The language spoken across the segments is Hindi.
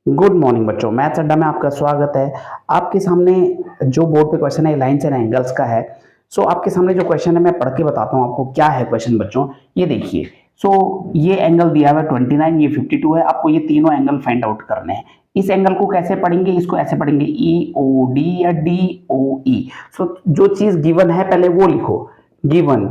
गुड मॉर्निंग बच्चों, मैथ्स अड्डा में आपका स्वागत है। आपके सामने जो बोर्ड पे क्वेश्चन है लाइन्स एंड एंगल्स का है। सो आपके सामने जो क्वेश्चन है मैं पढ़ के बताता हूँ आपको क्या है क्वेश्चन बच्चों। ये देखिए, ये एंगल दिया हुआ है 29, ये 52 है। आपको ये तीनों एंगल फाइंड आउट करने हैं। इस एंगल को कैसे पढ़ेंगे, इसको ऐसे पढ़ेंगे ई ओ डी या डी ओ ई। सो जो चीज गिवन है पहले वो लिखो। Given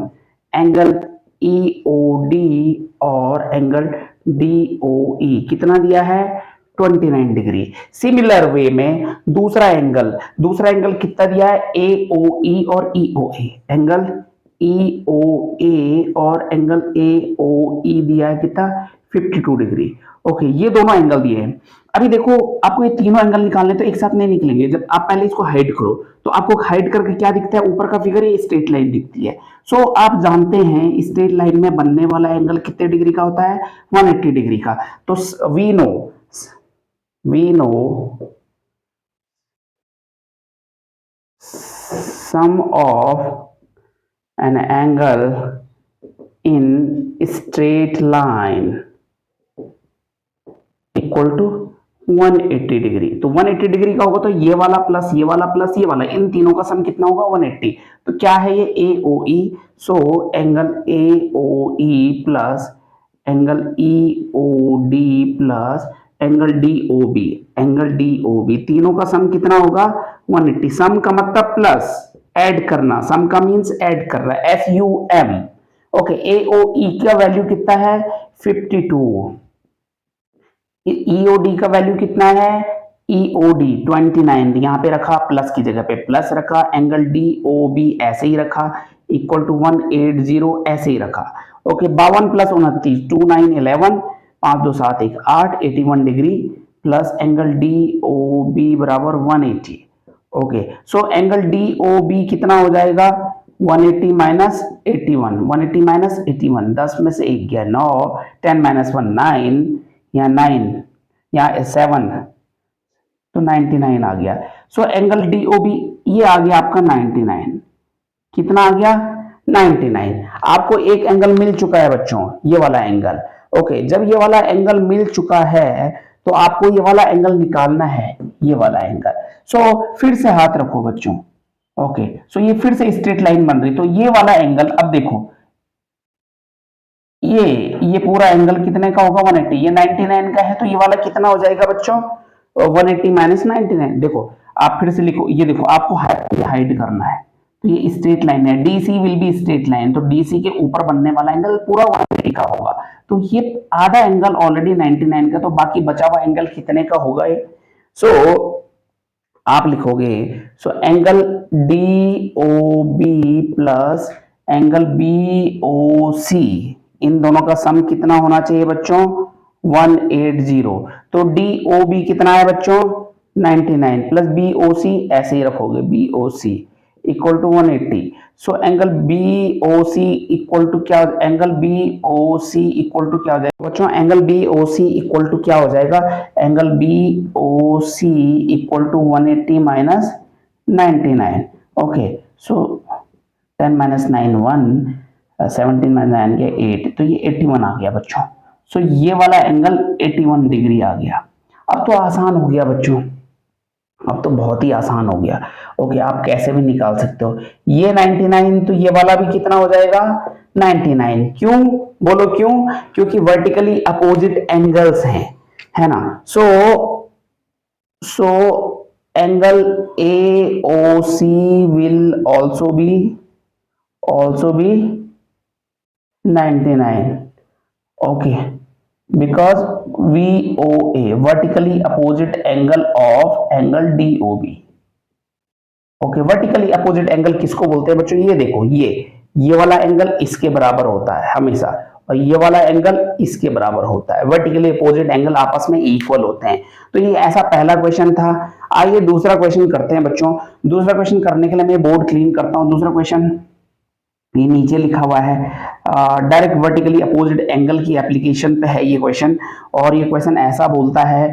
angle E O D और एंगल डी ओ ई कितना दिया है, 29 डिग्री। सिमिलर वे में दूसरा एंगल कितना दिया है, ए ओ ई और ई ओ ए। एंगल ई ओ ए और एंगल ए ओ ई दिया है कितना, 52 डिग्री। ओके, ये दोनों एंगल दिए हैं। अभी देखो, आपको ये तीनों एंगल निकालने तो एक साथ नहीं निकलेंगे। जब आप पहले इसको हाइड करो तो आपको हाइड करके क्या दिखता है, ऊपर का फिगर ये स्ट्रेट लाइन दिखती है। सो आप जानते हैं स्ट्रेट लाइन में बनने वाला एंगल कितने डिग्री का होता है, 180 डिग्री का। तो we know sum of an angle in straight line equal to 180 degree. तो 180 डिग्री का होगा तो ये वाला प्लस ये वाला प्लस ये वाला, इन तीनों का सम कितना होगा, 180। तो क्या है ये, A O E. So angle A O E plus angle E O D plus angle D O B, angle D O B, तीनों का सम कितना होगा, 180। सम का मतलब प्लस, ऐड करना, सम का मींस ऐड कर रहा है, एस यू एम। ओके, ए ओ ई का वैल्यू कितना है, 52। ईओडी का वैल्यू कितना है, ईओडी 29, यहाँ पे रखा, प्लस की जगह पे प्लस रखा। एंगल डी ओ बी ऐसे ही रखा, इक्वल टू 180 ऐसे ही रखा। Okay, 52 plus 29, 2 9 11, 5 2 7 1 8, 81 degree plus angle D O B बराबर 180। Okay, so angle D O B कितना हो जाएगा, 180 माइनस 81, 180 माइनस 81, 10 में से 1 गया 9, 10 माइनस 1 9, यहाँ 9, यहाँ 7, तो 99 आ गया। So angle D O B ये आ गया आपका 99। कितना आ गया, 99। आपको एक एंगल मिल चुका है बच्चों, ये वाला एंगल। ओके, जब ये वाला एंगल मिल चुका है तो आपको ये वाला एंगल निकालना है, ये वाला एंगल। सो फिर से हाथ रखो बच्चों। ओके, सो ये फिर से स्ट्रेट लाइन बन रही, तो ये वाला एंगल, अब देखो ये पूरा एंगल कितने का होगा, 180। ये 99 का है तो ये वाला कितना हो जाएगा बच्चों, 180 माइनस 99। देखो आप फिर से लिखो, ये देखो आपको हाइड करना है। तो ये स्ट्रेट लाइन है, DC will be straight line, तो डीसी के ऊपर बनने वाला एंगल पूरा 180 का होगा। तो ये आधा एंगल ऑलरेडी 99 का, तो बाकी बचा हुआ एंगल कितने का होगा ये। सो आप लिखोगे, so angle D O B plus angle B O C, इन दोनों का सम कितना होना चाहिए बच्चों, 180। तो डी ओ बी कितना है बच्चों, 99 प्लस बी ओ सी, ऐसे ही रखोगे, B O C equal to 180। So angle B O C equal to क्या, angle B O C equal to क्या हो जाएगा बच्चों, angle B O C equal to क्या हो जाएगा, angle B O C equal to 180 minus 99। Okay, so 10 minus 9 1, 17 minus 9 गया 8, तो ये 81 आ गया बच्चों। सो ये वाला एंगल 81 डिग्री आ गया। अब तो आसान हो गया बच्चों, अब तो बहुत ही आसान हो गया। ओके, आप कैसे भी निकाल सकते हो ये 99, तो ये वाला भी कितना हो जाएगा, 99। क्यों, बोलो क्यों, क्योंकि वर्टिकली अपोजिट एंगल्स हैं, है ना। So angle A O C will also be 99। Okay, because VOA vertically opposite angle of angle DOB। Okay, vertically opposite angle किसको बोलते हैं बच्चों, ये देखो, ये वाला एंगल इसके बराबर होता है हमेशा, और ये वाला एंगल इसके बराबर होता है। वर्टिकली अपोजिट एंगल आपस में इक्वल होते हैं। तो ये ऐसा पहला क्वेश्चन था। आइए दूसरा क्वेश्चन करते हैं बच्चों। दूसरा क्वेश्चन करने के लिए मैं बोर्ड क्लीन करता हूं। दूसरा क्वेश्चन ये नीचे लिखा हुआ है, डायरेक्ट वर्टिकली अपोजिट एंगल की एप्लीकेशन पे है ये क्वेश्चन। और ये क्वेश्चन ऐसा बोलता है,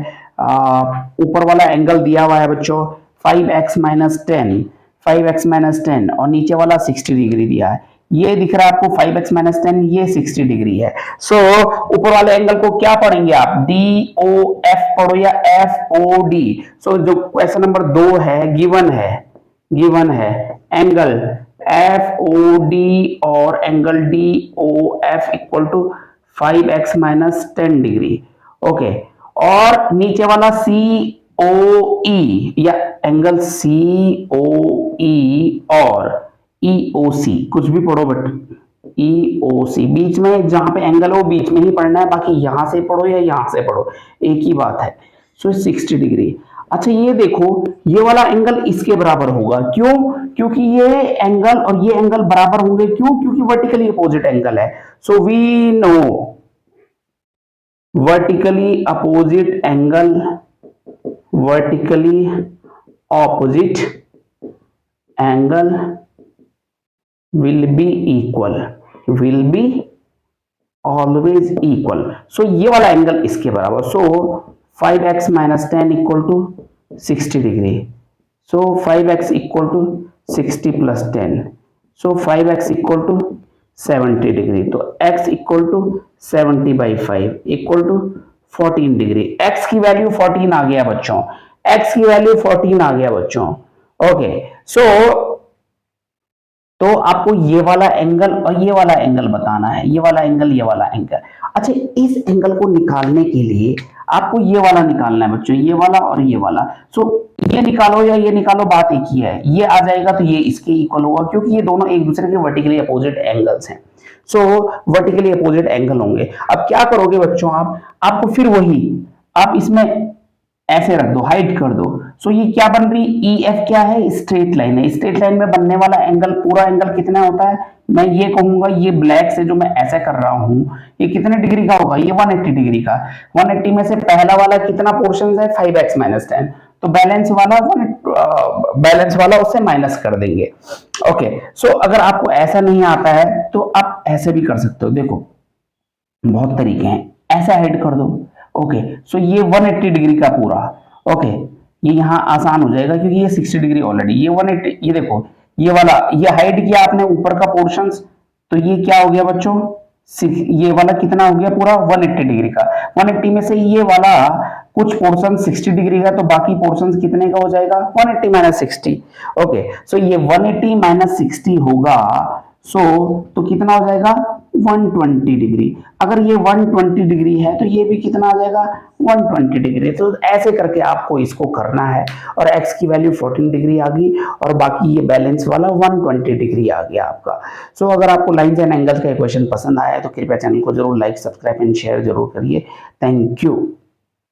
ऊपर वाला एंगल दिया हुआ है बच्चों 5x माइनस 10 और नीचे वाला 60 डिग्री दिया है। ये दिख रहा है आपको 5x माइनस 10, ये 60 डिग्री है। सो ऊपर वाले एंगल को क्या पढ़ेंगे आप, डी ओ एफ पढ़ो या एफ ओ डी। सो जो क्वेश्चन नंबर 2 है, गिवन है एंगल एफ ओ डी और angle D O F equal to 5x minus 10 degree. Okay, और नीचे वाला सी ओ ई या एंगल सी ओ ई और ई ओ सी, कुछ भी पढ़ो बट ई ओ सी बीच में जहां पे एंगल हो बीच में ही पढ़ना है, बाकी यहां से पढ़ो या यहां से पढ़ो एक ही बात है। सो 60 डिग्री। अच्छा ये देखो, ये वाला एंगल इसके बराबर होगा, क्यों? क्योंकि ये एंगल और ये एंगल बराबर होंगे, क्यों? क्योंकि वर्टिकली अपोजिट एंगल है। So we know vertically opposite angle will be always equal। so ये वाला एंगल इसके बराबर, so 5x minus 10 equal to 60 degree. so 5x equal to 60 plus 10, so 5x equal to 70 degree. तो x equal to 70/5 equal to 14 degree. x की वैल्यू 14 आ गया बच्चों, x की वैल्यू 14 आ गया बच्चों। ओके, सो तो आपको ये वाला एंगल और ये वाला एंगल बताना है, ये वाला एंगल, ये वाला एंगल। अच्छा, इस एंगल को निकालने के लिए आपको ये वाला निकालना है बच्चों, ये वाला और ये वाला। सो ये निकालो या ये निकालो, बात एक ही है। ये आ जाएगा तो ये इसके इक्वल होगा, क्योंकि ये दोनों एक दूसरे के वर्टिकली अपोजिट एंगल्स हैं। सो वर्टिकली अपोजिट एंगल होंगे। अब क्या करोगे बच्चों आपको फिर वही, आप इसमें ऐसे रख दो, हाइड कर दो। सो ये क्या बन रही, ई एफ क्या है, स्ट्रेट लाइन है। स्ट्रेट लाइन में बनने वाला एंगल, पूरा एंगल कितना होता है, मैं ये कहूंगा, ये ब्लैक से जो मैं ऐसा कर रहा हूं, ये कितने डिग्री का होगा, ये 180 डिग्री का। 180 में से पहला वाला कितना पोर्शन है, 5x माइनस 10, तो बैलेंस वाला उससे माइनस कर देंगे। ओके, सो अगर आपको ऐसा नहीं आता है तो आप ऐसे भी कर सकते हो। देखो बहुत तरीके हैं, ऐसा हेड कर दो। ओके, सो ये 180 डिग्री का पूरा। ओके, ये यहाँ आसान हो जाएगा क्योंकि ये 60 डिग्री ऑलरेडी, ये 180, ये देखो ये वाला, ये हाइड किया आपने ऊपर का पोर्शन, तो ये क्या हो गया बच्चों, ये वाला कितना हो गया पूरा 180 डिग्री का। 180 में से ये वाला कुछ पोर्शन 60 डिग्री का, तो बाकी पोर्शन कितने का हो जाएगा, 180 माइनस 60। ओके, सो ये 180 माइनस 60 होगा, सो तो कितना हो जाएगा 120 डिग्री। अगर ये 120 डिग्री है तो ये भी कितना आ जाएगा 120 डिग्री। तो ऐसे करके आपको इसको करना है, और x की वैल्यू 14 डिग्री आ गई और बाकी ये बैलेंस वाला 120 डिग्री आ गया आपका। सो अगर आपको लाइन्स एंड एंगल्स का क्वेश्चन पसंद आया तो कृपया चैनल को जरूर लाइक, सब्सक्राइब एंड शेयर जरूर करिए। Thank you.